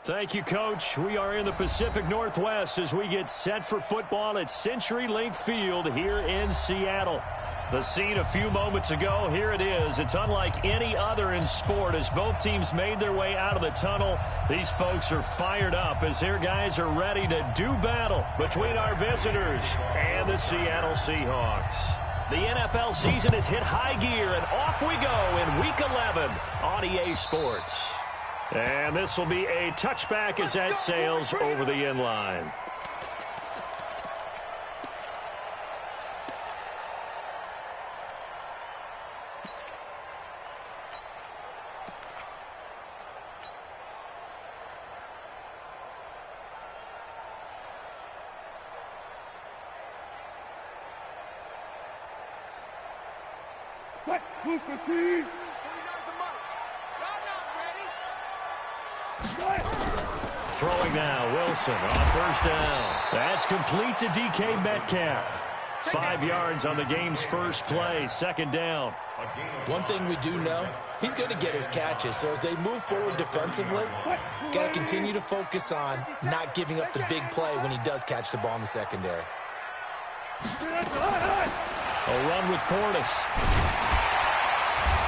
Thank you, Coach. We are in the Pacific Northwest as we get set for football at CenturyLink Field here in Seattle. The scene a few moments ago, here it is. It's unlike any other in sport as both teams made their way out of the tunnel. These folks are fired up as their guys are ready to do battle between our visitors and the Seattle Seahawks. The NFL season has hit high gear, and off we go in Week 11 on EA Sports. And this will be a touchback as that sails over the end line. Throwing now, Wilson on first down. That's complete to DK Metcalf. 5 yards on the game's first play, second down. One thing we do know, he's going to get his catches. So as they move forward defensively, got to continue to focus on not giving up the big play when he does catch the ball in the secondary. A run with Portis.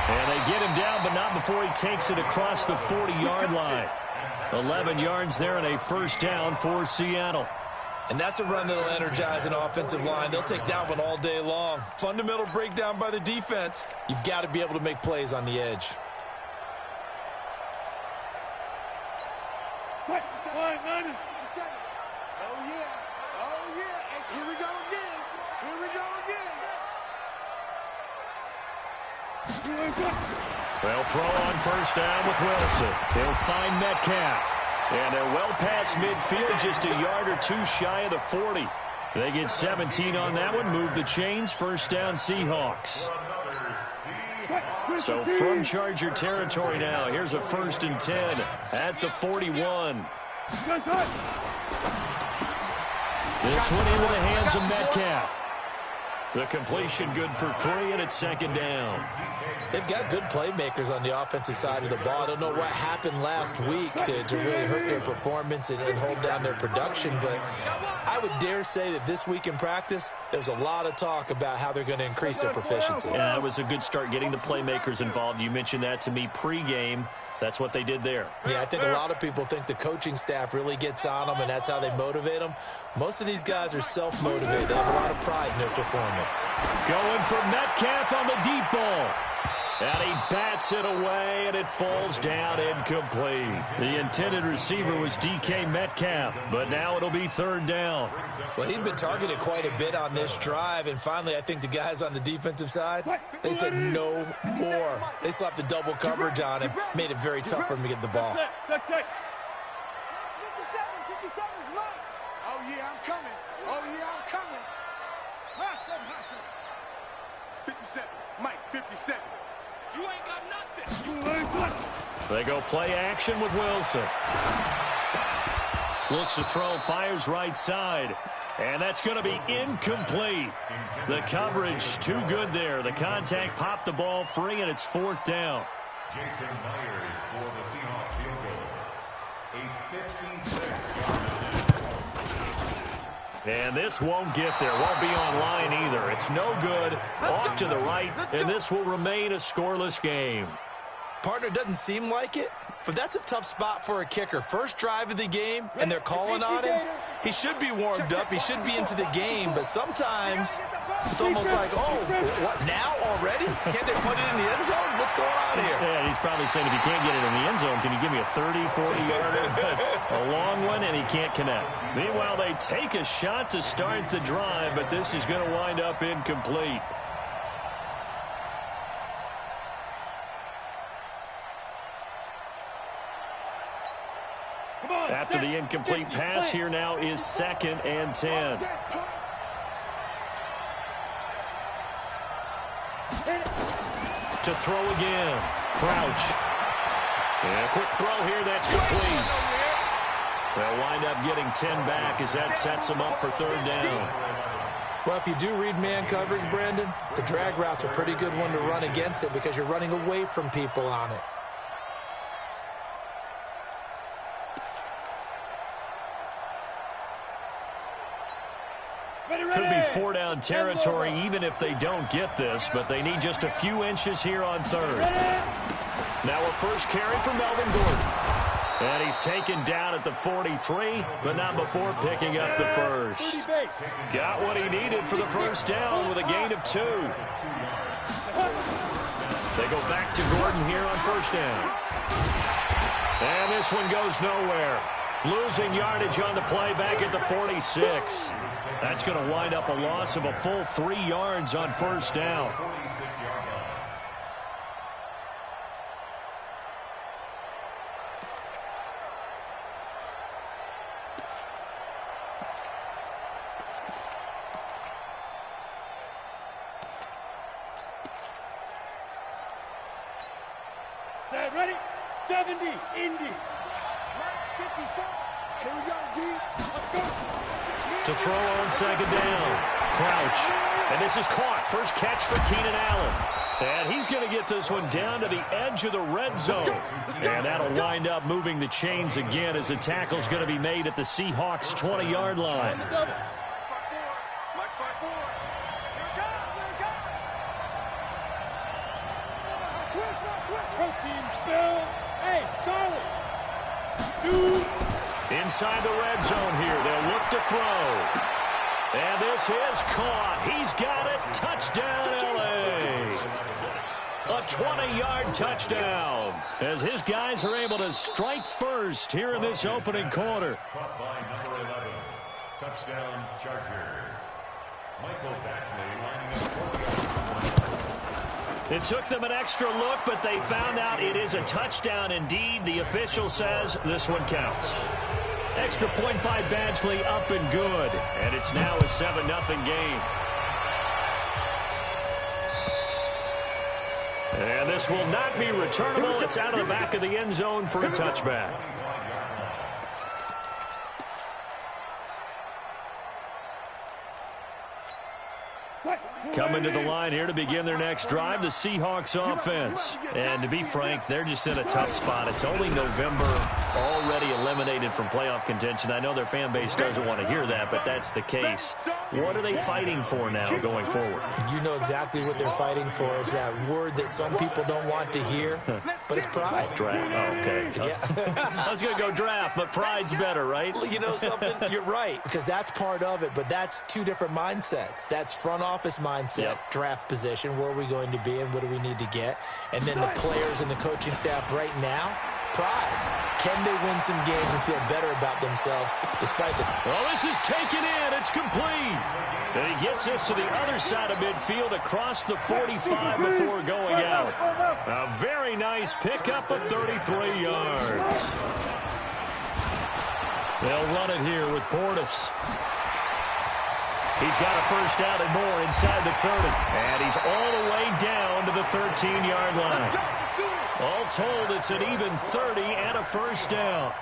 And they get him down, but not before he takes it across the 40-yard line. 11 yards there and a first down for Seattle. And that's a run that will energize an offensive line. They'll take that one all day long. Fundamental breakdown by the defense. You've got to be able to make plays on the edge. Oh, yeah. Oh, yeah. And here we go again. Here we go again. They'll throw on first down with Wilson. He'll find Metcalf. And they're well past midfield, just a yard or two shy of the 40. They get 17 on that one, move the chains, first down Seahawks. So from Charger territory now, here's a 1st and 10 at the 41. This one into the hands of Metcalf. The completion good for 3, and it's second down. They've got good playmakers on the offensive side of the ball. I don't know what happened last week to really hurt their performance and hold down their production, but I would dare say that this week in practice, there's a lot of talk about how they're going to increase their proficiency. Yeah, it was a good start getting the playmakers involved. You mentioned that to me pregame. That's what they did there. Yeah, I think a lot of people think the coaching staff really gets on them, and that's how they motivate them. Most of these guys are self-motivated. They have a lot of pride in their performance. Going for Metcalf on the deep ball. And he bats it away, and it falls down incomplete. The intended receiver was DK Metcalf, but now it'll be third down. Well, he'd been targeted quite a bit on this drive, and finally I think the guys on the defensive side, they said no more. They slapped the double coverage on him, made it very tough for him to get the ball. 57, Mike. Oh, yeah, I'm coming. Oh, yeah, I'm coming. 57, Mike, 57. You ain't got nothing. They go play action with Wilson. Looks to throw, fires right side. And that's going to be incomplete. The coverage too good there. The contact popped the ball free, and it's fourth down. Jason Myers for the Seahawks field goal. A 56-yard. And this won't get there. Won't be on line either. It's no good. Off to the right, and this will remain a scoreless game. Partner, doesn't seem like it, but that's a tough spot for a kicker. First drive of the game, and they're calling on him. He should be warmed up. He should be into the game, but sometimes it's almost like, oh, what, now already? Can't they put it in the end zone? What's going on here? Yeah, he's probably saying if you can't get it in the end zone, can you give me a 30, 40-yarder? A long one, and he can't connect. Meanwhile, they take a shot to start the drive, but this is going to wind up incomplete. After the incomplete pass, here now is 2nd and 10. To throw again. Crouch. And a quick throw here, that's complete. They'll wind up getting 10 back as that sets them up for third down. Well, if you do read man coverage, Brandon, the drag route's a pretty good one to run against it because you're running away from people on it. Could be 4-down territory even if they don't get this, but they need just a few inches here on third. Now a first carry for Melvin Gordon. And he's taken down at the 43, but not before picking up the first. Got what he needed for the first down with a gain of 2. They go back to Gordon here on first down. And this one goes nowhere. Losing yardage on the play back at the 46. That's going to wind up a loss of a full 3 yards on first down. Set, ready, 70, Indy. 54. Here we go, D. Let's go. To throw on second down. Crouch. And this is caught. First catch for Keenan Allen. And he's going to get this one down to the edge of the red zone. And that'll wind up moving the chains again as the tackle's going to be made at the Seahawks' 20-yard line. Hey, Charlie. 2. Inside the red zone here. They'll look to throw. And this is caught. He's got it. Touchdown, L.A. A 20-yard touchdown as his guys are able to strike first here in this opening quarter. Caught by number 11. Touchdown, Chargers. Michael Batchley lining up 40. It took them an extra look, but they found out it is a touchdown indeed. The official says this one counts. Extra point by Badgley, up and good. And it's now a 7-0 game. And this will not be returnable. It's out of the back of the end zone for a touchback. Coming to the line here to begin their next drive, the Seahawks offense. And to be frank, they're just in a tough spot. It's only November, already eliminated from playoff contention. I know their fan base doesn't want to hear that, but that's the case. What are they fighting for now going forward? You know exactly what they're fighting for. Is that word that some people don't want to hear, but it's pride. Draft. Oh, okay. Yeah. I was going to go draft, but pride's better, right? You know something? You're right, because that's part of it, but that's 2 different mindsets. That's front office mindset, draft position, where are we going to be and what do we need to get? And then the players and the coaching staff right now, pride. Can they win some games and feel better about themselves despite the... Well, this is taken in. It's complete. And he gets this to the other side of midfield across the 45 before going out. A very nice pickup of 33 yards. They'll run it here with Portis. He's got a first down and more inside the 30. And he's all the way down to the 13-yard line. All told, it's an even 30 and a first down.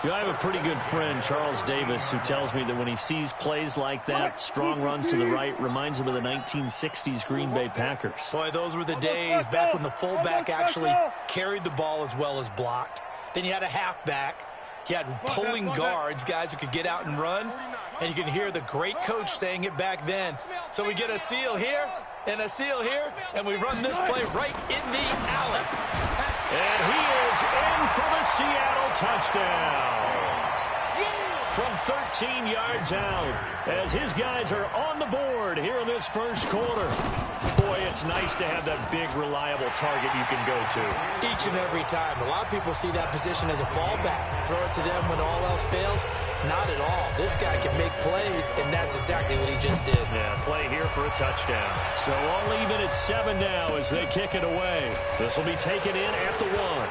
You know, I have a pretty good friend, Charles Davis, who tells me that when he sees plays like that, strong runs to the right, reminds him of the 1960s Green Bay Packers. Boy, those were the days back when the fullback actually carried the ball as well as blocked. Then you had a halfback. You had pulling guards, guys who could get out and run. And you can hear the great coach saying it back then. So we get a seal here and a seal here, and we run this play right in the alley. And he is in for the Seattle touchdown. From 13 yards out, as his guys are on the board here in this first quarter. Boy, it's nice to have that big, reliable target you can go to. Each and every time. A lot of people see that position as a fallback. Throw it to them when all else fails. Not at all. This guy can make plays, and that's exactly what he just did. Yeah, play here for a touchdown. So all even at 7 now as they kick it away. This will be taken in at the 1.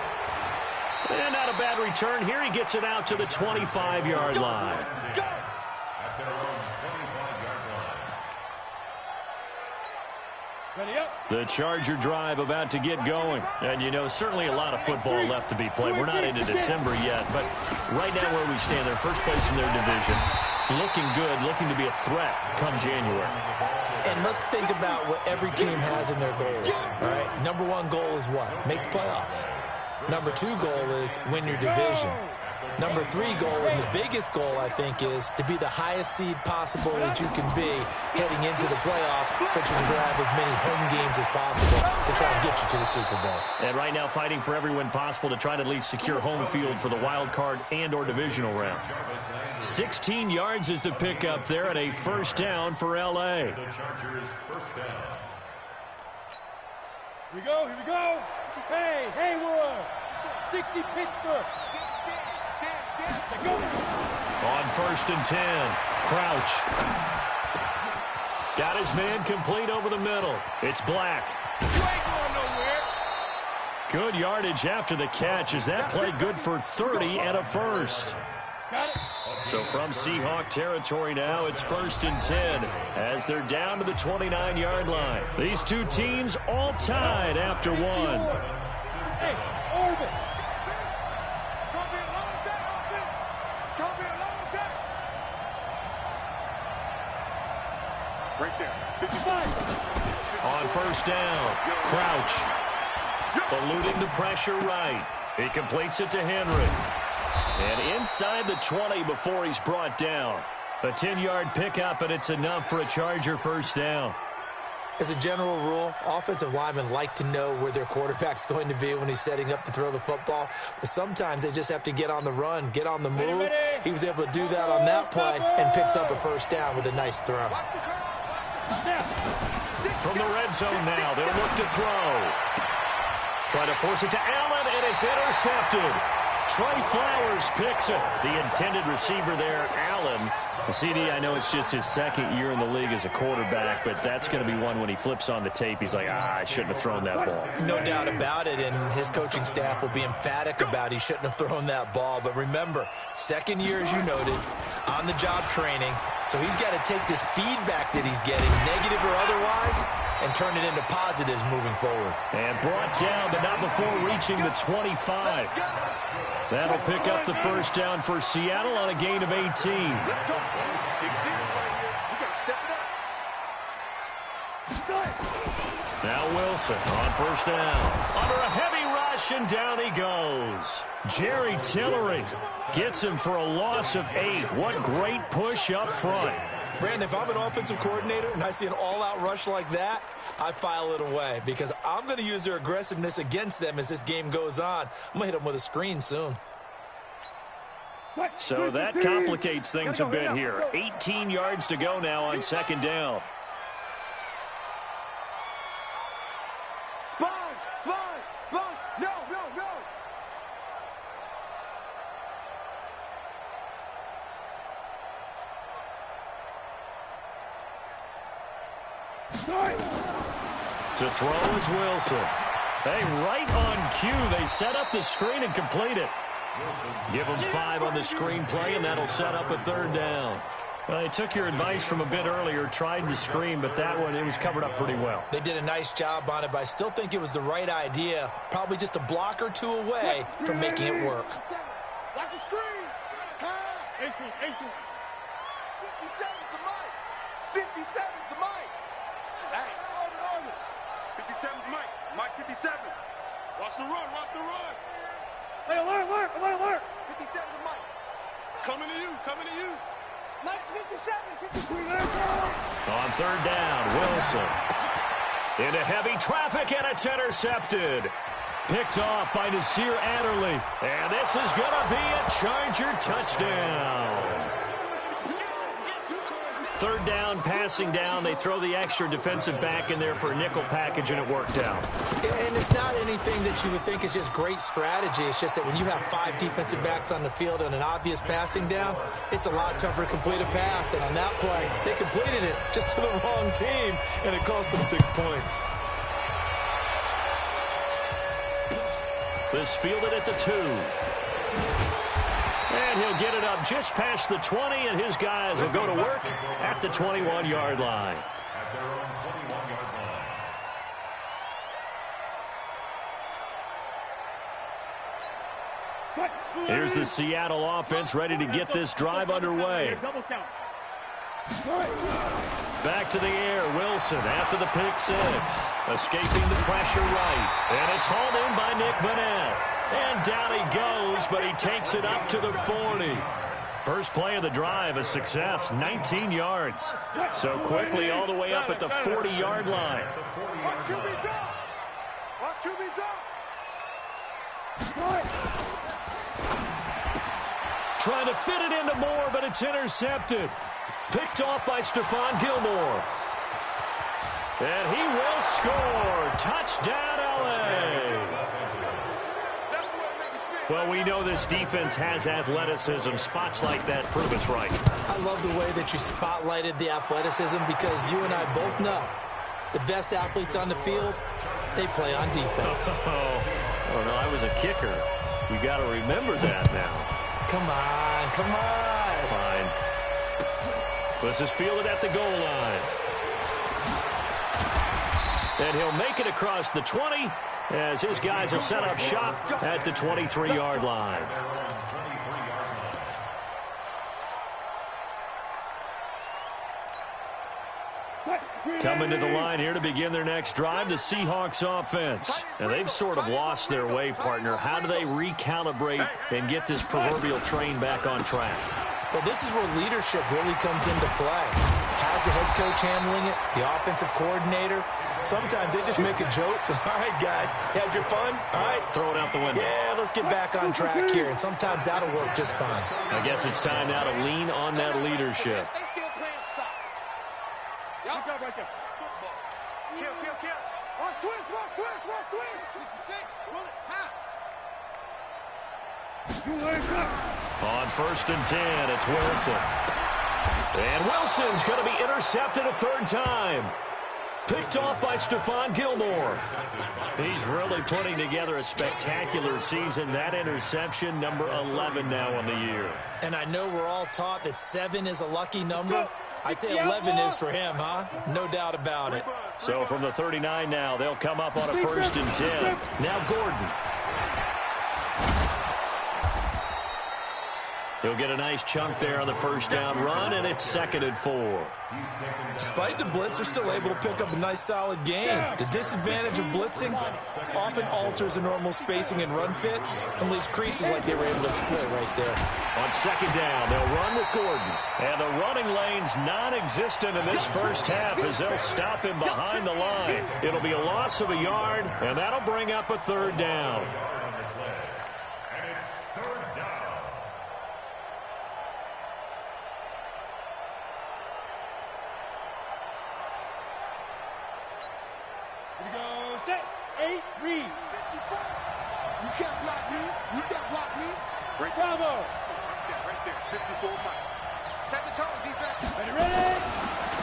And not a bad return here. He gets it out to the 25-yard line. At their own 25-yard line. The Charger drive about to get going. And, you know, certainly a lot of football left to be played. We're not into December yet, but right now where we stand, they're first place in their division. Looking good, looking to be a threat come January. And let's think about what every team has in their goals. All right, number 1 goal is what? Make the playoffs. Number 2 goal is win your division. Number 3 goal, and the biggest goal, I think, is to be the highest seed possible that you can be heading into the playoffs, so that you can have as many home games as possible to try and get you to the Super Bowl. And right now fighting for every win possible to try to at least secure home field for the wild card and or divisional round. 16 yards is the pickup there, and a first down for L.A. The Chargers first down. Here we go, here we go. Hey, Haywood. 60 Pittsburgh. On first and 10, Crouch. Got his man complete over the middle. It's Black. You ain't going nowhere. Good yardage after the catch. Is that play good for 30 and a first? Got it. So from Seahawk territory now, it's first and 10 as they're down to the 29-yard line. These two teams all tied after one. Hey, Orbit. Right there. 55. On first down, Crouch. Eluding the pressure right. He completes it to Henry. And inside the 20 before he's brought down. A 10-yard pickup, and it's enough for a Charger first down. As a general rule, offensive linemen like to know where their quarterback's going to be when he's setting up to throw the football. But sometimes they just have to get on the run, get on the move. He was able to do that on that play and picks up a first down with a nice throw. From the red zone now, they'll look to throw. Try to force it to Allen, and it's intercepted. Trey Flowers picks it. The intended receiver there, Allen. The CD, I know it's just his second year in the league as a quarterback, but that's going to be one when he flips on the tape. He's like, I shouldn't have thrown that ball. No doubt about it, and his coaching staff will be emphatic about he shouldn't have thrown that ball. But remember, second year, as you noted, on-the-job training. So he's got to take this feedback that he's getting, negative or otherwise, and turn it into positives moving forward. And brought down, but not before reaching the 25. That'll pick up the first down for Seattle on a gain of 18. Now Wilson on first down. Under a heavy rush, and down he goes. Jerry Tillery gets him for a loss of 8. What great push up front. Brandon, if I'm an offensive coordinator and I see an all-out rush like that, I file it away because I'm going to use their aggressiveness against them as this game goes on. I'm going to hit them with a screen soon. So that complicates things a bit here. 18 yards to go now on second down. Sponge, sponge, sponge. No, no, no. To throw is Wilson. Hey, right on cue. They set up the screen and complete it. Give them 5 on the screen play, and that'll set up a third down. Well, they took your advice from a bit earlier, tried the screen, but that one, it was covered up pretty well. They did a nice job on it, but I still think it was the right idea. Probably just a block or two away from making it work. Watch the screen. Pass. 18. 57's the mic. 57's the mic. Hey. 57's Mike. Mike 57. Watch the run. Watch the run. Hey, alert. 57's the mic. Coming to you. Mike's 57. On third down, Wilson. Into heavy traffic, and it's intercepted. Picked off by Nasir Adderley. And this is going to be a Charger touchdown. Third down, passing down. They throw the extra defensive back in there for a nickel package, and it worked out. And it's not anything that you would think is just great strategy. It's just that when you have 5 defensive backs on the field and an obvious passing down, it's a lot tougher to complete a pass. And on that play, they completed it just to the wrong team, and it cost them 6 points. This fielded at the 2. And he'll get it up just past the 20, and his guys will go to work at the 21-yard line. At their own 21-yard line. Here's the Seattle offense ready to get this drive underway. Back to the air, Wilson after the pick 6. Escaping the pressure right. And it's hauled in by Nick Vanette. And down he goes but he takes it up to the 40. First play of the drive, a success, 19 yards. So quickly all the way up at the 40-yard line. Watch QB drop. Watch QB drop. Trying to fit it into Moore, but it's intercepted. Picked off by Stephon Gilmore. And he will score. Touchdown, L.A. Well, we know this defense has athleticism. Spots like that prove us right. I love the way that you spotlighted the athleticism because you and I both know the best athletes on the field, they play on defense. Oh, no, I was a kicker. You got to remember that now. Come on, come on. Fine. This is fielded at the goal line. And he'll make it across the 20 as his guys will set up shop at the 23-yard line. Coming to the line here to begin their next drive, the Seahawks offense. And they've sort of lost their way, partner. How do they recalibrate and get this proverbial train back on track? Well, this is where leadership really comes into play. How's the head coach handling it? The offensive coordinator? Sometimes they just make a joke. All right, guys, had your fun? All right. Throw it out the window. Yeah, let's get back on track here. And sometimes that'll work just fine. I guess it's time now to lean on that leadership. They still playing soft. Y'all go right there. Football. Kill. Watch twist. 66. Roll it. On 1st and 10, it's Wilson. And Wilson's going to be intercepted a third time. Picked off by Stephon Gilmore. He's really putting together a spectacular season. That interception, number 11 now on the year. And I know we're all taught that 7 is a lucky number. I'd say 11 is for him, huh? No doubt about it. So from the 39 now, they'll come up on a 1st and 10. Now Gordon. He'll get a nice chunk there on the first down run, and it's 2nd and 4. Despite the blitz, they're still able to pick up a nice, solid gain. The disadvantage of blitzing often alters the normal spacing and run fits and leaves creases like they were able to exploit right there. On 2nd down, they'll run with Gordon. And the running lane's non-existent in this first half as they'll stop him behind the line. It'll be a loss of a yard, and that'll bring up a 3rd down. Read. You can't block me. Right Bravo. Right there. 54 Mike. Set the tone, defense. Ready.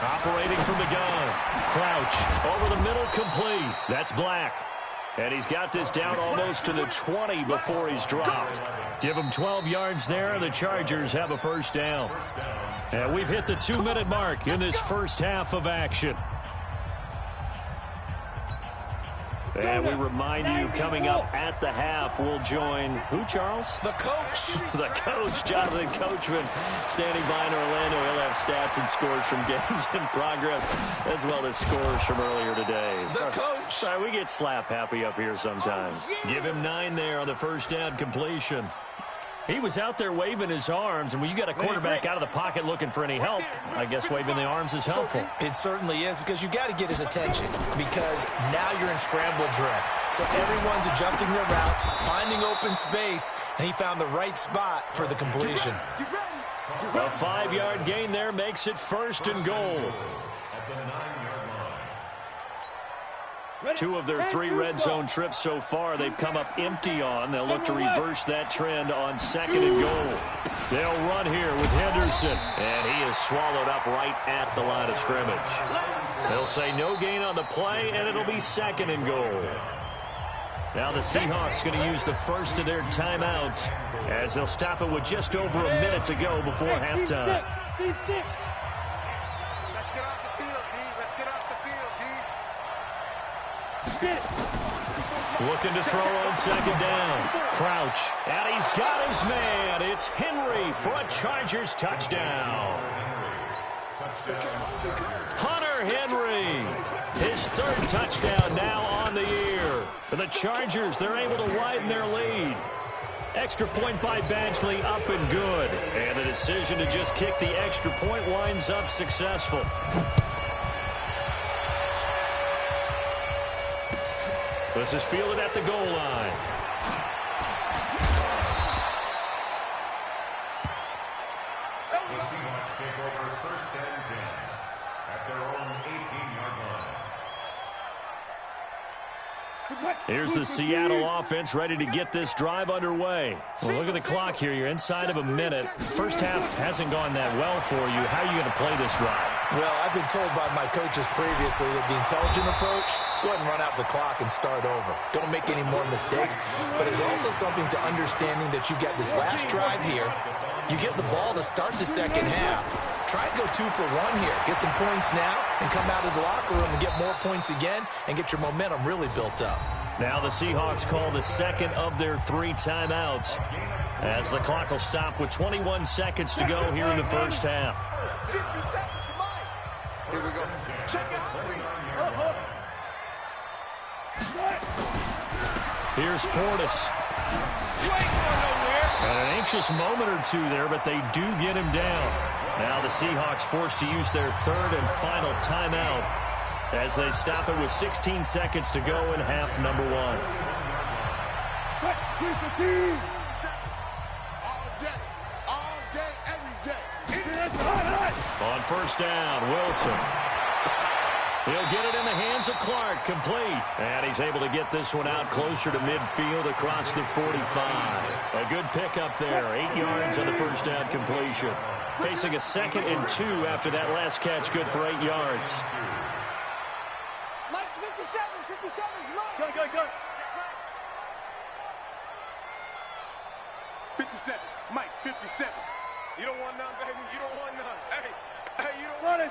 Operating from the gun. Crouch. Over the middle, complete. That's Black. And he's got this down almost to the 20 before he's dropped. Give him 12 yards there, and the Chargers have a 1st down. And we've hit the 2-minute mark in this first half of action. And we remind you, coming up at the half, we'll join who, Charles? The coach. The coach, Jonathan Coachman, standing by in Orlando. He'll have stats and scores from games in progress, as well as scores from earlier today. The coach. Sorry, we get slap happy up here sometimes. Give him 9 there on the first down completion. He was out there waving his arms, and when you got a quarterback out of the pocket looking for any help, I guess waving the arms is helpful. It certainly is, because you got to get his attention, because now you're in scramble drill. So everyone's adjusting their routes, finding open space, and he found the right spot for the completion. A 5-yard gain there makes it 1st and goal. 2 of their 3 red zone trips so far they've come up empty on. They'll look to reverse that trend on 2nd and goal. They'll run here with Henderson, and he is swallowed up right at the line of scrimmage. They'll say no gain on the play, and it'll be 2nd and goal. Now the Seahawks going to use the first of their timeouts as they'll stop it with just over a minute to go before halftime. Let's get off the field, D. Let's get off the field, D. Looking to throw on 2nd down. Crouch. And he's got his man. It's Henry for a Chargers touchdown. Hunter Henry. His 3rd touchdown now on the year. For the Chargers, they're able to widen their lead. Extra point by Badgley, up and good. And the decision to just kick the extra point winds up successful. This is fielded at the goal line. The Seahawks take over 1st and 10 at their own 18-yard line. Here's the Seattle offense ready to get this drive underway. Well, look at the clock here. You're inside of a minute. First half hasn't gone that well for you. How are you going to play this drive? Well, I've been told by my coaches previously that the intelligent approach, go ahead and run out the clock and start over. Don't make any more mistakes. But there's also something to understanding that you get this last drive here. You get the ball to start the second half. Try and go 2 for 1 here. Get some points now and come out of the locker room and get more points again and get your momentum really built up. Now the Seahawks call the second of their 3 timeouts as the clock will stop with 21 seconds to go here in the first half. 50 seconds, Mike. Here we go. Check it out. Here's Portis. And an anxious moment or two there, but they do get him down. Now the Seahawks forced to use their 3rd and final timeout as they stop it with 16 seconds to go in half number 1. All day, every day. On first down, Wilson. He'll get it in the hands of Clark, complete. And he's able to get this one out closer to midfield across the 45. A good pickup there, 8 yards on the first down completion. Facing a 2nd and 2 after that last catch, good for 8 yards. Mike's 57, 57's Mike. Go. 57, Mike, 57. You don't want none, baby. You don't want none. Hey, you don't want it.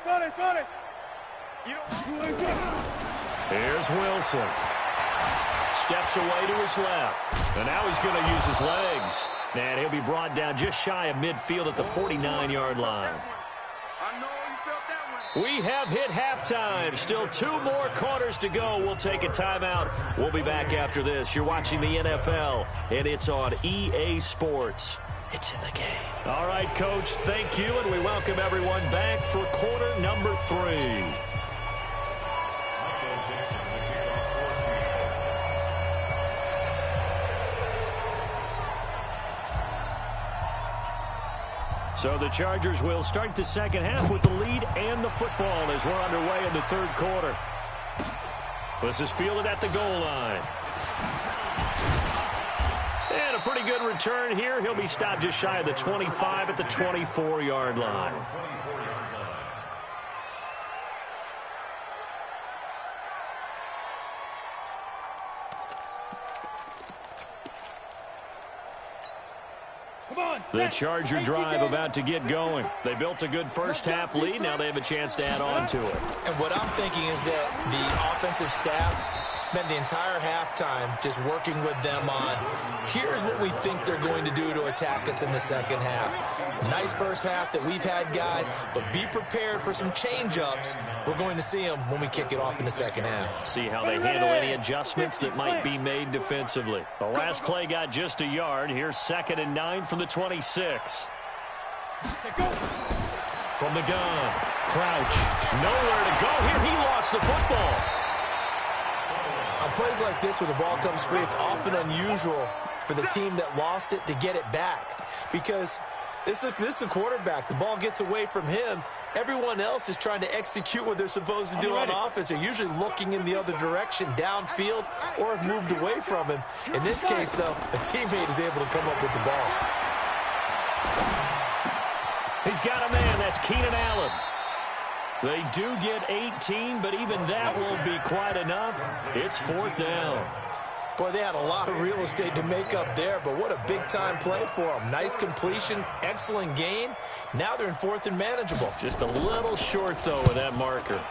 You don't want it. Here's Wilson. Steps away to his left. And now he's going to use his legs. And he'll be brought down just shy of midfield at the 49-yard line. I know you felt that one. We have hit halftime. Still 2 more quarters to go. We'll take a timeout. We'll be back after this. You're watching the NFL, and it's on EA Sports. It's in the game. All right, Coach, thank you, and we welcome everyone back for quarter number 3. So the Chargers will start the second half with the lead and the football as we're underway in the 3rd quarter. This is fielded at the goal line. And a pretty good return here. He'll be stopped just shy of the 25 at the 24-yard line. The Charger drive about to get going. They built a good first half lead. Now they have a chance to add on to it. And what I'm thinking is that the offensive staff spent the entire halftime just working with them on, here's what we think they're going to do to attack us in the second half. Nice first half that we've had, guys, but be prepared for some change-ups. We're going to see them when we kick it off in the second half. See how they handle any adjustments that might be made defensively. The last play got just a yard. Here's 2nd and 9 from the 26. From the gun, Crouch, nowhere to go here. He lost the football. On plays like this where the ball comes free, it's often unusual for the team that lost it to get it back because this is the quarterback. The ball gets away from him. Everyone else is trying to execute what they're supposed to do on offense. They're usually looking in the other direction, downfield, or have moved away from him. In this case, though, a teammate is able to come up with the ball. He's got a man. That's Keenan Allen. They do get 18, but even that won't be quite enough. It's 4th down. Boy, they had a lot of real estate to make up there, but what a big-time play for them. Nice completion, excellent game. Now they're in 4th and manageable. Just a little short, though, with that marker.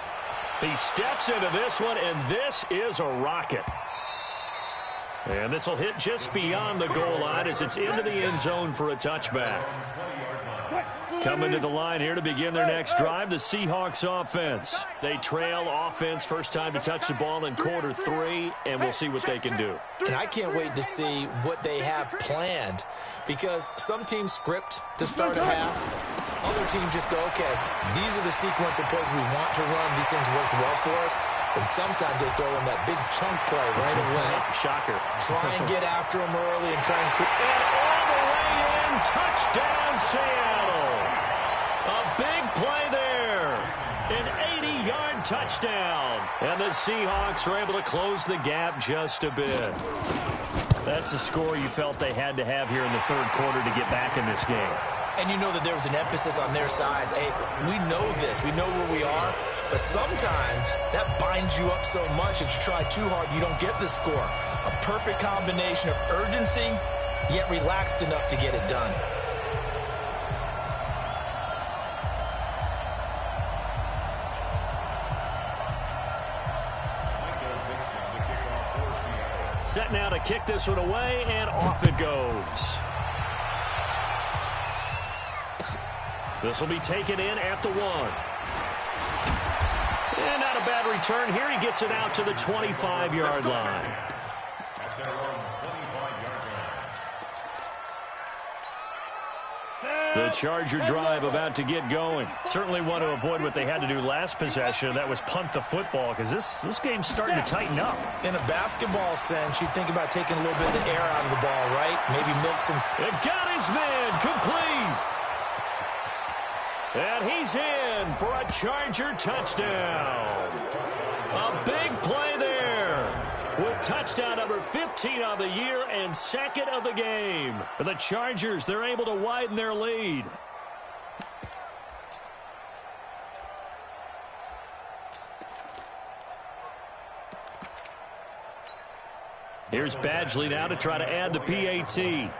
He steps into this one, and this is a rocket. And this will hit just beyond the goal line as it's into the end zone for a touchback. Coming to the line here to begin their next drive, the Seahawks offense. They trail offense first time to touch the ball in quarter 3, and we'll see what they can do. And I can't wait to see what they have planned, because some teams script to start a half. Other teams just go, okay, these are the sequence of plays we want to run. These things worked well for us. And sometimes they throw in that big chunk play right away. Shocker. Try and get after them early and try and... And all the way in, touchdown Seattle. A big play there. An 80-yard touchdown. And the Seahawks are able to close the gap just a bit. That's a score you felt they had to have here in the third quarter to get back in this game. And you know that there was an emphasis on their side. Hey, we know this. We know where we are. But sometimes that binds you up so much that you try too hard, you don't get the score. A perfect combination of urgency, yet relaxed enough to get it done. Set now to kick this one away, and off it goes. This will be taken in at the 1. And not a bad return here. He gets it out to the 25-yard line. At their own 25-yard line. The Charger drive about to get going. Certainly want to avoid what they had to do last possession. That was punt the football, because this game's starting to tighten up. In a basketball sense, you think about taking a little bit of the air out of the ball, right? Maybe milk some... It got his man complete. And he's in for a Charger touchdown. A big play there with touchdown number 15 on the year and second of the game. For the Chargers, they're able to widen their lead. Here's Badgley now to try to add the PAT.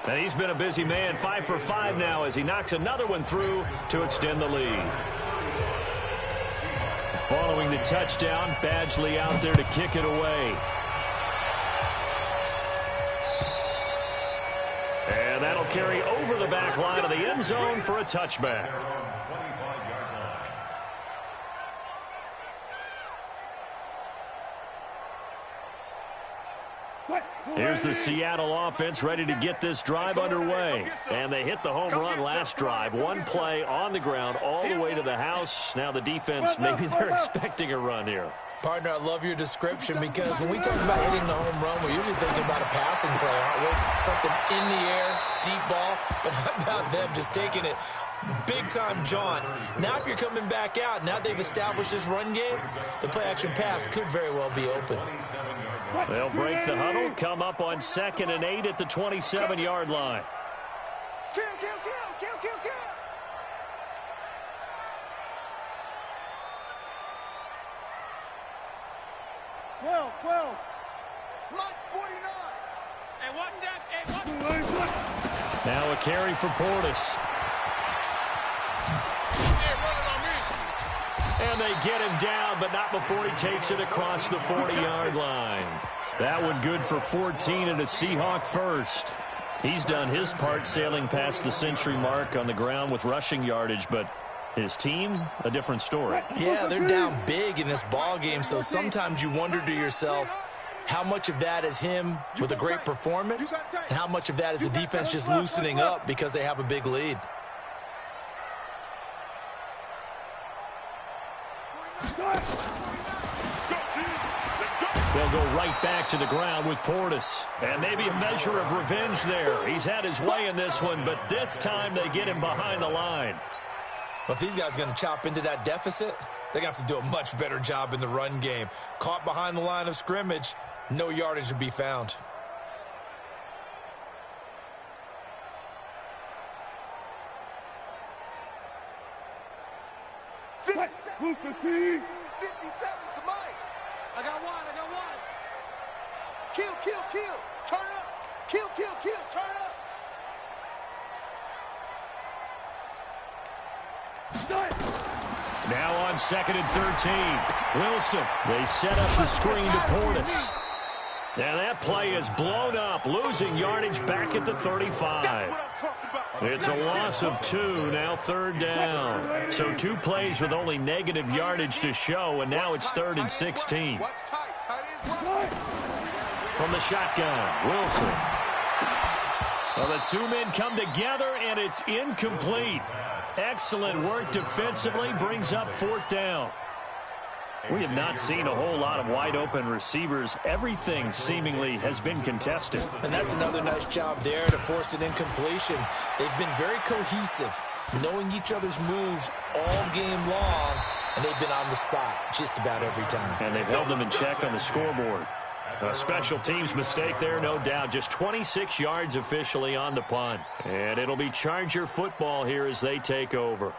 And he's been a busy man, 5 for 5 now as he knocks another one through to extend the lead. Following the touchdown, Badgley out there to kick it away. And that'll carry over the back line of the end zone for a touchback. Here's the Seattle offense ready to get this drive underway. And they hit the home run last drive. One play on the ground all the way to the house. Now the defense, maybe they're expecting a run here. Partner, I love your description, because when we talk about hitting the home run, we're usually thinking about a passing play, aren't we? Something in the air, deep ball. But how about them just taking it big-time jaunt? Now if you're coming back out, now they've established this run game, the play-action pass could very well be open. They'll break the huddle, come up on 2nd and 8 at the 27-yard line. Kill, kill, kill, kill, kill, kill. Well. Mike's 49. Hey, watch that. Hey, watch. Now a carry for Portis. Hey, run it on me. And they get him down, but not before he takes it across the 40-yard line. That one good for 14 and a Seahawk first. He's done his part sailing past the century mark on the ground with rushing yardage, but his team, a different story. Yeah, they're down big in this ball game, so sometimes you wonder to yourself, how much of that is him with a great performance, and how much of that is the defense just loosening up because they have a big lead. They'll go right back to the ground with Portis. And maybe a measure of revenge there. He's had his way in this one, but this time they get him behind the line. Well, if these guys are going to chop into that deficit, they're going to have to do a much better job in the run game. Caught behind the line of scrimmage, no yardage to be found. Hooper T. 57 to Mike. I got one. Kill. Turn up. Kill. Turn up. Now on 2nd and 13. Wilson. They set up the screen to Portis. And that play is blown up, losing yardage back at the 35. It's a loss of 2, now 3rd down. So 2 plays with only negative yardage to show, and now it's 3rd and 16. From the shotgun, Wilson. Well, the 2 men come together, and it's incomplete. Excellent work defensively, brings up 4th down. We have not seen a whole lot of wide-open receivers. Everything seemingly has been contested. And that's another nice job there to force an incompletion. They've been very cohesive, knowing each other's moves all game long, and they've been on the spot just about every time. And they've held them in check on the scoreboard. A special teams mistake there, no doubt. Just 26 yards officially on the punt. And it'll be Charger football here as they take over.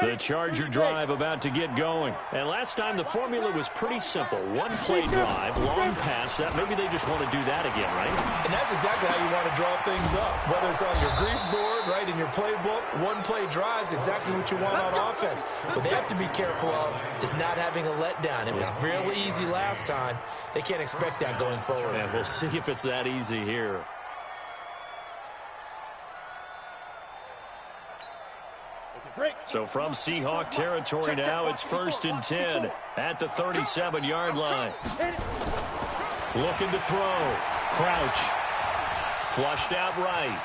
The Charger drive about to get going. And last time the formula was pretty simple. 1-play drive, long pass. That maybe they just want to do that again, right? And that's exactly how you want to draw things up. Whether it's on your grease board, right, in your playbook, 1-play drive is exactly what you want on offense. What they have to be careful of is not having a letdown. It was real easy last time. They can't expect that going forward. And we'll see if it's that easy here. So from Seahawk territory now, it's 1st and 10 at the 37-yard line. Looking to throw. Crouch. Flushed out right.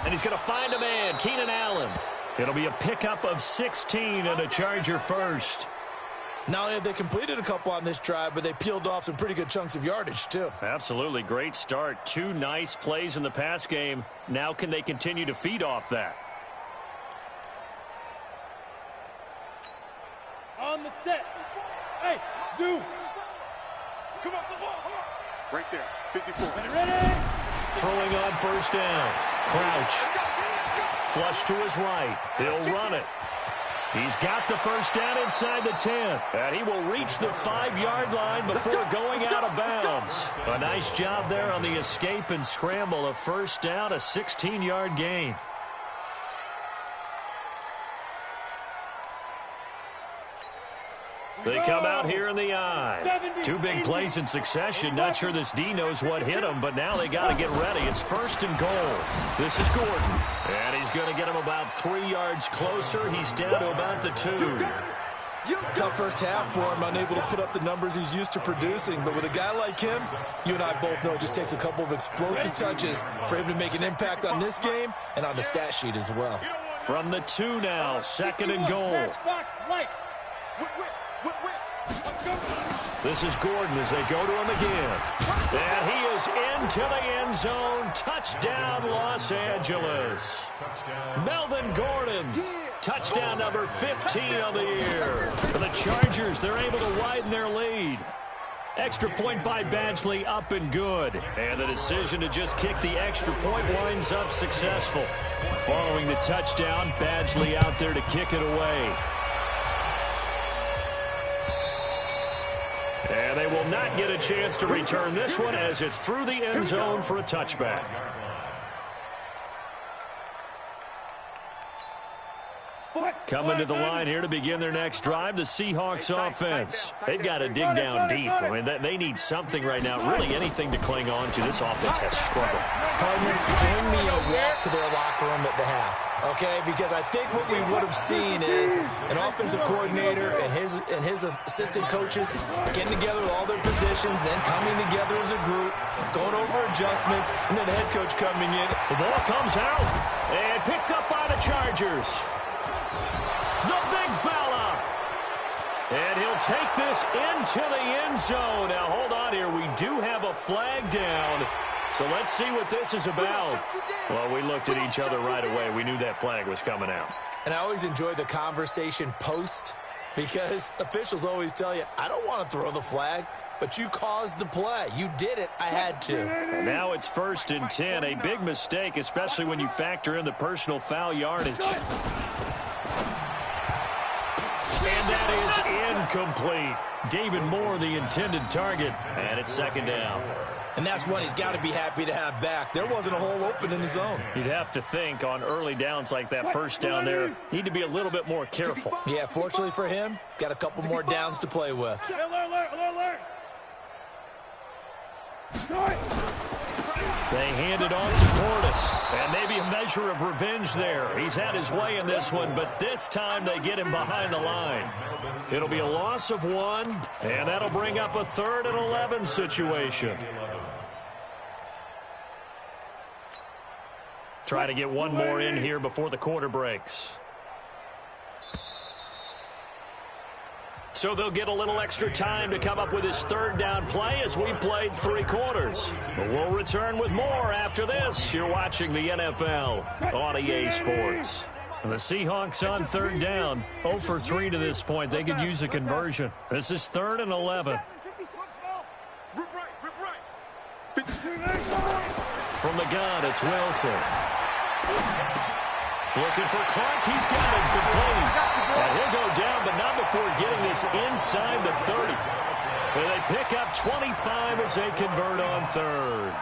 And he's going to find a man, Keenan Allen. It'll be a pickup of 16 and a Charger first. Not only have they completed a couple on this drive, but they peeled off some pretty good chunks of yardage, too. Absolutely. Great start. 2 nice plays in the pass game. Now can they continue to feed off that? On the set. Hey, zoom. Come up the ball. Right there. 54. Ready? Throwing on 1st down. Crouch. Flush to his right. He'll run it. He's got the 1st down inside the 10. And he will reach the 5-yard line before going out of bounds. A nice job there on the escape and scramble. A 1st down, a 16-yard gain. They come out here in the eye. 2 big plays in succession. Not sure this D knows what hit him, but now they got to get ready. It's 1st and goal. This is Gordon. And he's going to get him about 3 yards closer. He's down to about the 2. Tough first half for him, unable to put up the numbers he's used to producing. But with a guy like him, you and I both know it just takes a couple of explosive touches for him to make an impact on this game and on the stat sheet as well. From the 2 now, 2nd and goal. This is Gordon as they go to him again. And he is into the end zone. Touchdown, Los Angeles. Melvin Gordon. Touchdown number 15 of the year. For the Chargers, they're able to widen their lead. Extra point by Badgley, up and good. And the decision to just kick the extra point winds up successful. Following the touchdown, Badgley out there to kick it away. And they will not get a chance to return this one as it's through the end zone for a touchback. Coming to the line here to begin their next drive, the Seahawks offense. They've got to dig down deep. I mean, they need something right now, really anything to cling on to. This offense has struggled. Partner, join me in a walk to their locker room at the half, okay? Because I think what we would have seen is an offensive coordinator and his assistant coaches getting together with all their positions, then coming together as a group, going over adjustments, and then the head coach coming in. The ball comes out and picked up by the Chargers. The big fella. And he'll take this into the end zone. Now, hold on here. We do have a flag down. So let's see what this is about. Well, we looked at each other right away. We knew that flag was coming out. And I always enjoy the conversation post because officials always tell you, I don't want to throw the flag, but you caused the play. You did it. I had to. And now it's 1st and 10. A big mistake, especially when you factor in the personal foul yardage. And that is incomplete. David Moore, the intended target. And it's 2nd down. And that's one he's got to be happy to have back. There wasn't a hole open in the zone. You'd have to think on early downs like that first down there, need to be a little bit more careful. Yeah, fortunately for him, got a couple more downs to play with. They hand it off to Portis, and maybe a measure of revenge there. He's had his way in this one, but this time they get him behind the line. It'll be a loss of 1, and that'll bring up a 3rd and 11 situation. Try to get one more in here before the quarter breaks. So they'll get a little extra time to come up with his 3rd down play as we played 3 quarters. But we'll return with more after this. You're watching the NFL on EA Sports. And the Seahawks on 3rd down, 0 for 3 to this point. They could use a conversion. This is 3rd and 11. From the gun, it's Wilson. Looking for Clark. He's got it complete. And he'll go down, but not before getting this inside the 30. And they pick up 25 as they convert on 3rd.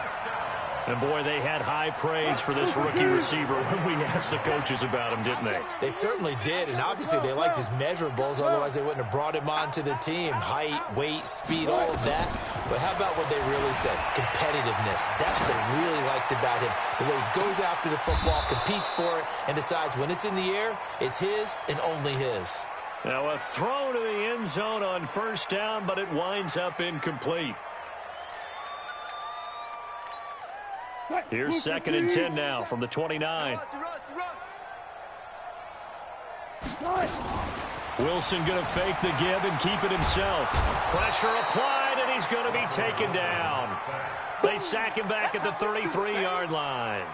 And, boy, they had high praise for this rookie receiver when we asked the coaches about him, didn't they? They certainly did, and obviously they liked his measurables. Otherwise, they wouldn't have brought him onto the team. Height, weight, speed, all of that. But how about what they really said? Competitiveness. That's what they really liked about him. The way he goes after the football, competes for it, and decides when it's in the air, it's his and only his. Now a throw to the end zone on 1st down, but it winds up incomplete. Here's 2nd and 10 now from the 29. Wilson going to fake the give and keep it himself. Pressure applied, and he's going to be taken down. They sack him back at the 33-yard line.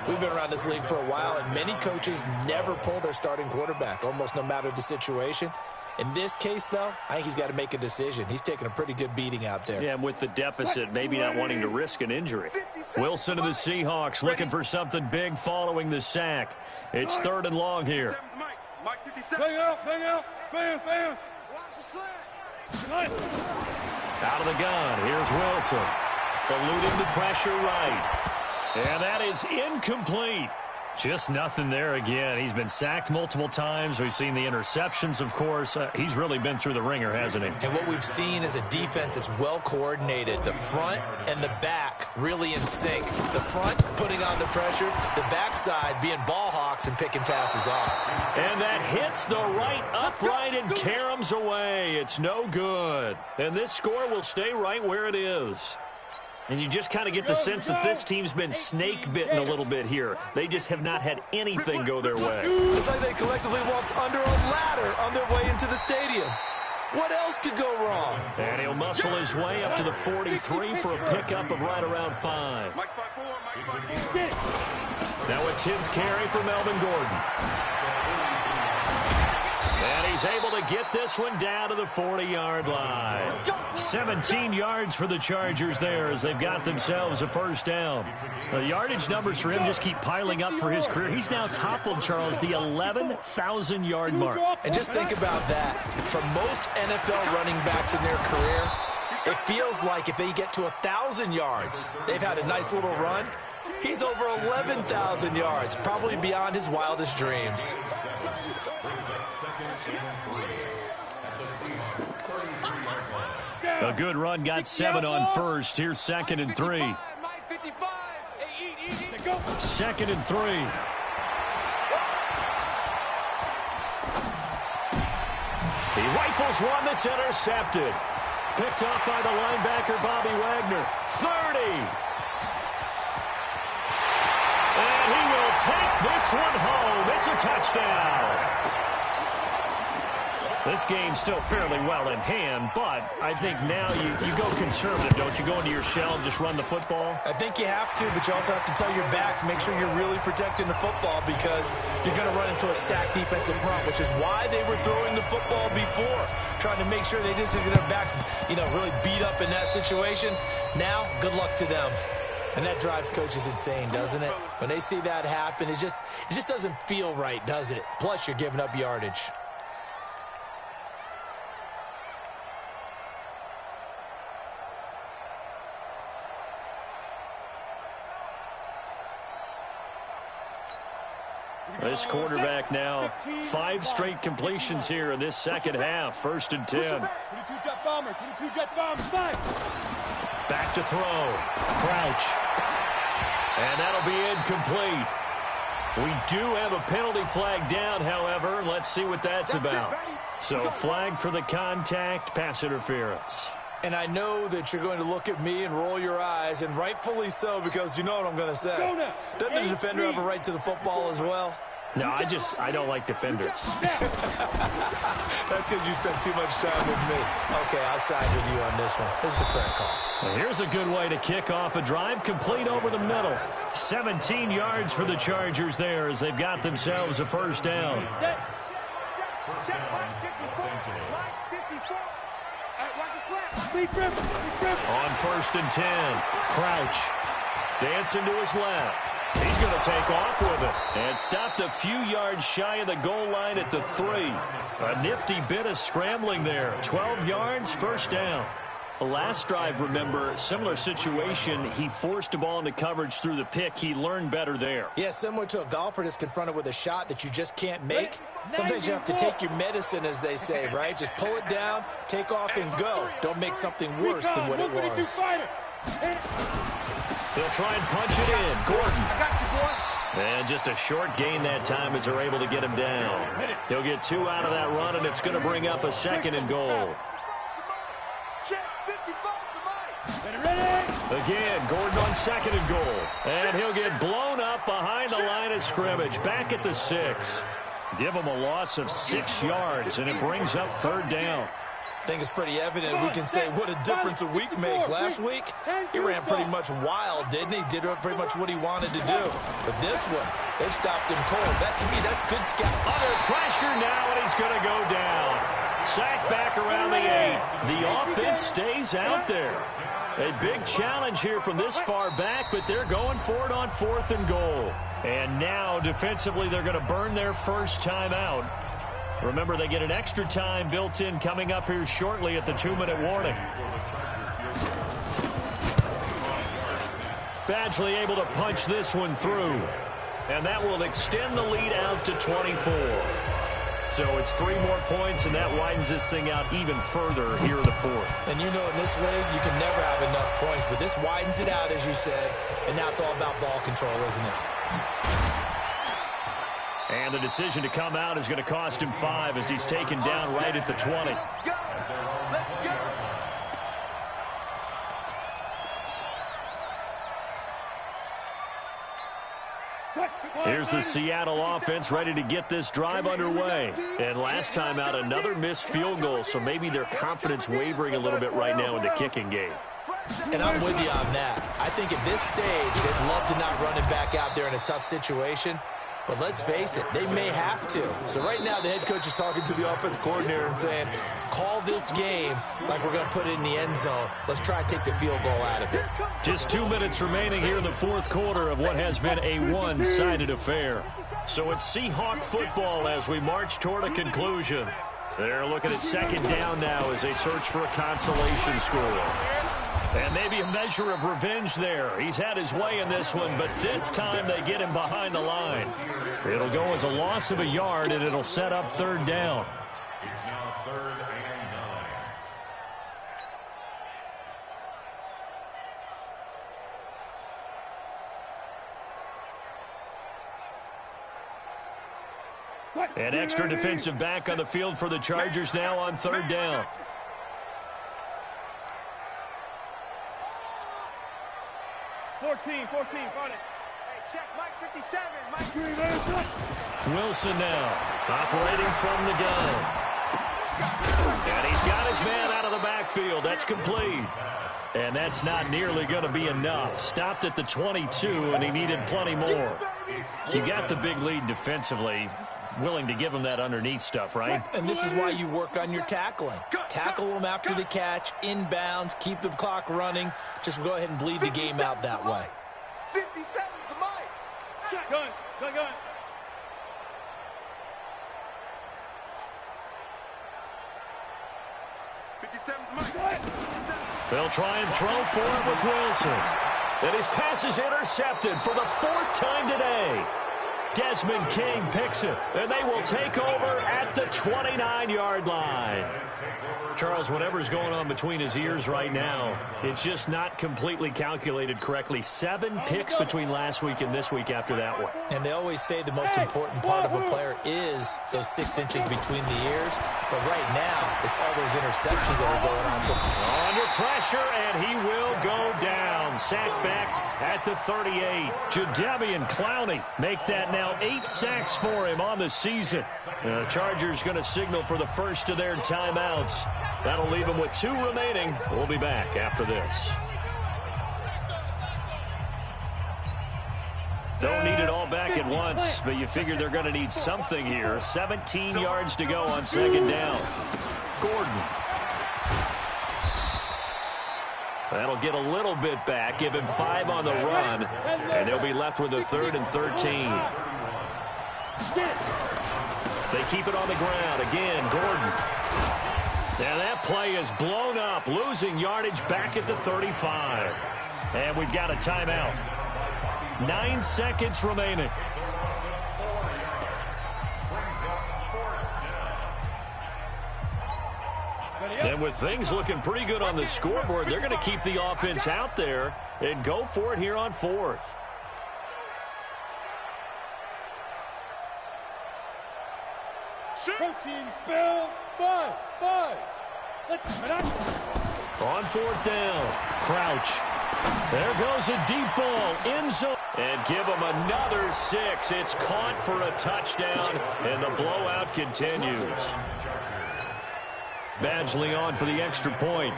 We've been around this league for a while, and many coaches never pull their starting quarterback, almost no matter the situation. In this case, though, I think he's got to make a decision. He's taking a pretty good beating out there. Yeah, and with the deficit, maybe not wanting to risk an injury. Wilson to the Seahawks looking for something big following the sack. It's 3rd and long here. Bang out, bam, bam. Out of the gun, here's Wilson. Eluding the pressure right. And that is incomplete. Just nothing there again. He's been sacked multiple times. We've seen the interceptions, of course. He's really been through the ringer, hasn't he? And what we've seen is a defense that's well coordinated. The front and the back really in sync. The front putting on the pressure. The backside being ball hawks and picking passes off. And that hits the right upright and caroms away. It's no good. And this score will stay right where it is. And you just kind of get the sense that this team's been snake-bitten a little bit here. They just have not had anything go their way. It's like they collectively walked under a ladder on their way into the stadium. What else could go wrong? And he'll muscle his way up to the 43 for a pickup of right around 5. Now a 10th carry for Melvin Gordon. And he's able to get this one down to the 40-yard line. 17 yards for the Chargers there as they've got themselves a 1st down. The yardage numbers for him just keep piling up for his career. He's now toppled, Charles, the 11,000-yard mark. And just think about that. For most NFL running backs in their career, it feels like if they get to 1,000 yards, they've had a nice little run. He's over 11,000 yards, probably beyond his wildest dreams. A good run, got 7 on 1st. Here's 2nd and 3. 2nd and 3. He rifles one that's intercepted. Picked off by the linebacker, Bobby Wagner. 30. And he will take this one home. It's a touchdown. This game's still fairly well in hand, but I think now you go conservative, don't you? Go into your shell and just run the football? I think you have to, but you also have to tell your backs, make sure you're really protecting the football because you're going to run into a stacked defensive front, which is why they were throwing the football before, trying to make sure they just get their backs, really beat up in that situation. Now, good luck to them. And that drives coaches insane, doesn't it? When they see that happen, it just doesn't feel right, does it? Plus, you're giving up yardage. This quarterback now 5 straight completions here in this second half. 1st and 10. 22 jet bomber, 22 jet bomber, 5. Back to throw. Crouch. And that'll be incomplete. We do have a penalty flag down, however. Let's see what that's about. So flag for the contact, pass interference. And I know that you're going to look at me and roll your eyes, and rightfully so, because you know what I'm going to say. Doesn't the defender have a right to the football as well? No, I don't like defenders. That's because you spent too much time with me. Okay, I'll side with you on this one. This is the correct call. Well, here's a good way to kick off a drive, complete over the middle. 17 yards for the Chargers there as they've got themselves a 1st down. On 1st and 10, Crouch. Dancing to his left. He's going to take off with it. And stopped a few yards shy of the goal line at the 3. A nifty bit of scrambling there. 12 yards, 1st down. The last drive, remember, similar situation. He forced a ball into coverage through the pick. He learned better there. Yeah, similar to a golfer that's confronted with a shot that you just can't make. Sometimes you have to take your medicine, as they say, right? Just pull it down, take off, and go. Don't make something worse than what it was. They'll try and punch it in. Gordon. I got you, boy. And just a short gain that time as they're able to get him down. He'll get 2 out of that run, and it's going to bring up a 2nd and goal. Again, Gordon on 2nd and goal. And he'll get blown up behind the line of scrimmage. Back at the 6. Give him a loss of 6 yards, and it brings up 3rd down. I think it's pretty evident we can say what a difference a week makes. Last week, he ran pretty much wild, didn't he? Did pretty much what he wanted to do. But this one, they stopped him cold. That, to me, that's good scout. Under pressure now, and he's going to go down. Sacked back around the 8. The offense stays out there. A big challenge here from this far back, but they're going for it on 4th and goal. And now, defensively, they're going to burn their first time out. Remember, they get an extra time built in coming up here shortly at the 2-minute warning. Badgley able to punch this one through. And that will extend the lead out to 24. So it's 3 more points, and that widens this thing out even further here in the 4th. And you know, in this league, you can never have enough points, but this widens it out, as you said, and now it's all about ball control, isn't it? And the decision to come out is going to cost him 5 as he's taken down right at the 20. Here's the Seattle offense ready to get this drive underway. And last time out, another missed field goal, so maybe their confidence wavering a little bit right now in the kicking game. And I'm with you on that. I think at this stage, they'd love to not run it back out there in a tough situation. But let's face it, they may have to. So right now, the head coach is talking to the offense coordinator and saying, call this game like we're going to put it in the end zone. Let's try and take the field goal out of it. Just 2 minutes remaining here in the 4th quarter of what has been a one-sided affair. So it's Seahawk football as we march toward a conclusion. They're looking at 2nd down now as they search for a consolation score. And maybe a measure of revenge there. He's had his way in this one, but this time they get him behind the line. It'll go as a loss of a yard, and it'll set up 3rd down. It's now 3rd and 9. An extra defensive back on the field for the Chargers now on 3rd down. 14, got it. Hey, check Mike 57. Mike Wilson now operating from the gun. And he's got his man out of the backfield. That's complete. And that's not nearly going to be enough. Stopped at the 22, and he needed plenty more. You got the big lead defensively. Willing to give him that underneath stuff, right? And this is why you work on your tackling. Tackle them after the catch, inbounds, keep the clock running. Just go ahead and bleed the game out that way. 57 to Mike. Gun. 57 to Mike. They'll try and throw for it with Wilson. And his pass is intercepted for the 4th time today. Desmond King picks it, and they will take over at the 29-yard line. Charles, whatever's going on between his ears right now, it's just not completely calculated correctly. 7 picks between last week and this week after that one. And they always say the most important part of a player is those 6 inches between the ears. But right now, it's all those interceptions that are going on. So under pressure, and he will go down. Sacked back at the 38. Jadeveon Clowney make that now 8 sacks for him on the season. The Chargers going to signal for the first of their timeouts. That'll leave them with 2 remaining. We'll be back after this. Don't need it all back at once, but you figure they're going to need something here. 17 yards to go on 2nd down. Gordon. That'll get a little bit back, give him 5 on the run, and they'll be left with a 3rd and 13. They keep it on the ground. Again, Gordon. And that play is blown up, losing yardage back at the 35. And we've got a timeout. 9 seconds remaining. And with things looking pretty good on the scoreboard, they're going to keep the offense out there and go for it here on 4th. Protein spill. 5. On 4th down, Crouch. There goes a deep ball, end zone. And give them another 6. It's caught for a touchdown, and the blowout continues. Badgley on for the extra point.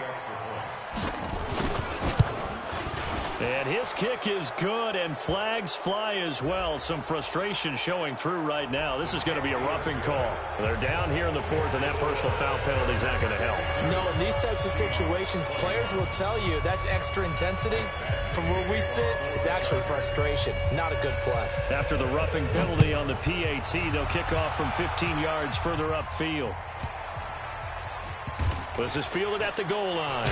And his kick is good, and flags fly as well. Some frustration showing through right now. This is going to be a roughing call. They're down here in the 4th, and that personal foul penalty is not going to help. No, in these types of situations, players will tell you that's extra intensity. From where we sit, it's actually frustration. Not a good play. After the roughing penalty on the PAT, they'll kick off from 15 yards further upfield. This is fielded at the goal line.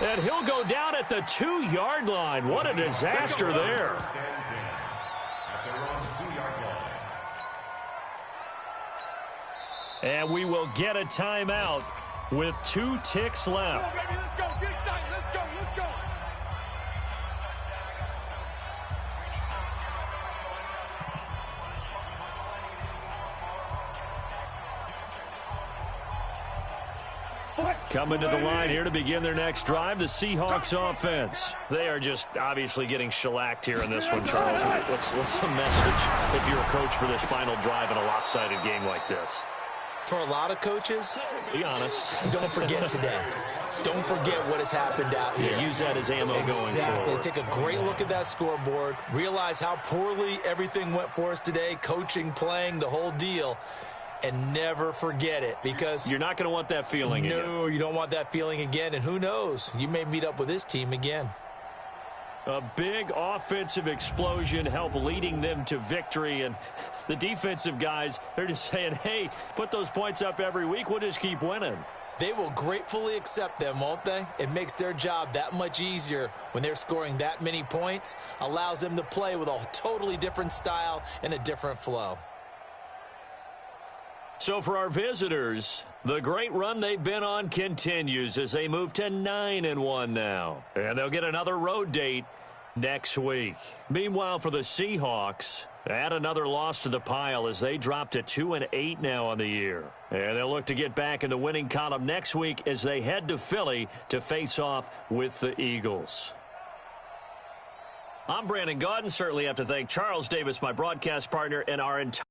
And he'll go down at the 2-yard line. What a disaster there. And we will get a timeout with 2 ticks left. Let's go. Let's go. Coming to the line here to begin their next drive, the Seahawks offense. They are just obviously getting shellacked here in this one, Charles. What's the message if you're a coach for this final drive in a lopsided game like this? For a lot of coaches, be honest. Don't forget today. Don't forget what has happened out here. Yeah, use that as ammo going forward. Exactly. Take a great look at that scoreboard. Realize how poorly everything went for us today. Coaching, playing, the whole deal. And never forget it, because you're not going to want that feeling again. No, you don't want that feeling again. And who knows? You may meet up with this team again. A big offensive explosion helped leading them to victory. And the defensive guys, they're just saying, hey, put those points up every week. We'll just keep winning. They will gratefully accept them, won't they? It makes their job that much easier when they're scoring that many points. Allows them to play with a totally different style and a different flow. So for our visitors, the great run they've been on continues as they move to 9-1 now. And they'll get another road date next week. Meanwhile, for the Seahawks, add another loss to the pile as they drop to 2-8 now on the year. And they'll look to get back in the winning column next week as they head to Philly to face off with the Eagles. I'm Brandon Gaudin. Certainly have to thank Charles Davis, my broadcast partner, and our entire